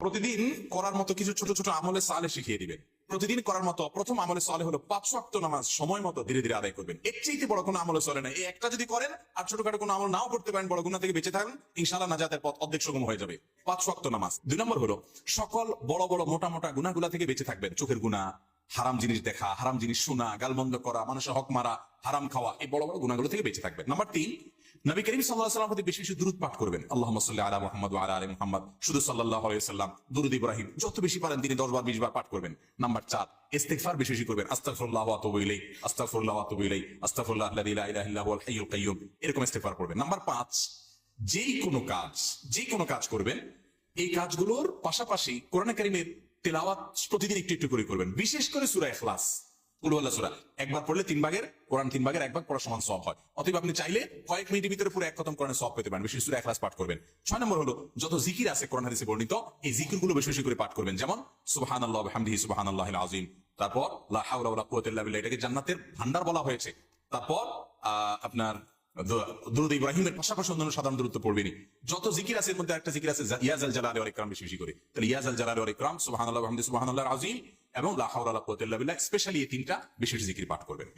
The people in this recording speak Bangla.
প্রতিদিন করার মতো কিছু ছোট ছোট আমলে সালে শিখিয়ে দিবেন। প্রতিদিন করার মতো প্রথম আমলে সালে হলো 5 ওয়াক্ত নামাজ সময় মতো ধীরে ধীরে আদায় করবেন। এর চাইতে বড় কোনো আমলে চলে না। এই একটা যদি করেন আর ছোটখাটো কোনো আমল নাও করতে পারেন, বড় গুনাহ থেকে বেঁচে থাকেন, ইনশাআল্লাহ নাজাতের পথ অর্ধেক সুগম হয়ে যাবে। 5 ওয়াক্ত নামাজ। 2 নম্বর হলো সকল বড় বড় মোটা মোটা গুনাহগুলা থেকে বেঁচে থাকবেন। চোখের গুনাহ, হারাম জিনিস দেখা, হারাম জিনিস শোনা, গালমন্দ করা, মানুষের হক মারা, হারাম খাওয়া, এই বড় বড় গুনাহগুলো থেকে বেঁচে থাকবেন। নাম্বার 3, নবী করিম সাল্লাল্লাহু আলাইহি ওয়াসাল্লামের প্রতি বেশি বেশি দুরূদ পাঠ করবেন। আল্লাহুম্মা সাল্লি আলা মুহাম্মাদ ওয়া আলা আলি মুহাম্মাদ, শুধু সাল্লাল্লাহু আলাইহি ওয়াসাল্লাম, দুরূদ ইব্রাহিম যত বেশি পারেন দিনে 10 বার 20 বার পাঠ করবেন। নাম্বার 4, ইস্তিগফার বেশি বেশি করবেন। আস্তাগফিরুল্লাহ ওয়া আতুবু ইলাইহি, আস্তাগফিরুল্লাহ ওয়া আতুবু ইলাইহি, আস্তাগফিরুল্লাহ আল্লাযী লা ইলাহা ইল্লা হুয়াল হাইয়ুল কাইয়্যুম, এরকম ইস্তিগফার করবেন। নাম্বার 5, যে কোনো কাজ করবেন, এই কাজগুলোর পাশাপাশি কোরআন কারীমের তেলাওয়াত প্রতিদিন একটু একটু করে করবেন। বিশেষ করে সূরা ইখলাস, কুল হুয়াল্লাহ সূরা একবার পড়লে 3 ভাগের কোরআন 3 ভাগের 1 ভাগ পড়া সমান সওয়াব হয়। অতএব আপনি চাইলে কয়েক মিনিটের ভিতরে পুরো 1 খতম কোরআনের সওয়াব পেতে পারেন। বিশেষ সূরা ইখলাস পাঠ করবেন। 6 নম্বর হলো যত জিকির আছে কোরআন হাদিসে বর্ণিত, এই জিকিরগুলো বেশি বেশি করে পাঠ করবেন। যেমন সুবহানাল্লাহি ওয়া বিহামদিহি সুবহানাল্লাহিল আযীম, তারপর লা হাওলা ওয়ালা কুওয়াতা ইল্লা বিল্লাহ, এটাকে জান্নাতের ভান্ডার বলা হয়েছে। তারপর আপনার দুরূদ ইব্রাহিমের পাশাপাশি অন্যান্য সাধারণ দরুদ তো পড়বেনই। যত জিকির আছে এর মধ্যে একটা জিকির আছে ইয়া যাল জালালি ওয়াল ইকরাম, বেশি বেশি করে। তাহলে ইয়া যাল জালালি ওয়াল ইকরাম, সুবহানাল্লাহি ওয়া বিহামদিহি সুবহানাল্লাহিল আযীম এবং লা হাওলা ওয়ালা কুওয়াতা ইল্লা বিল্লাহ, স্পেশালি এই 3টা বিশেষ জিকির পাঠ করবেন।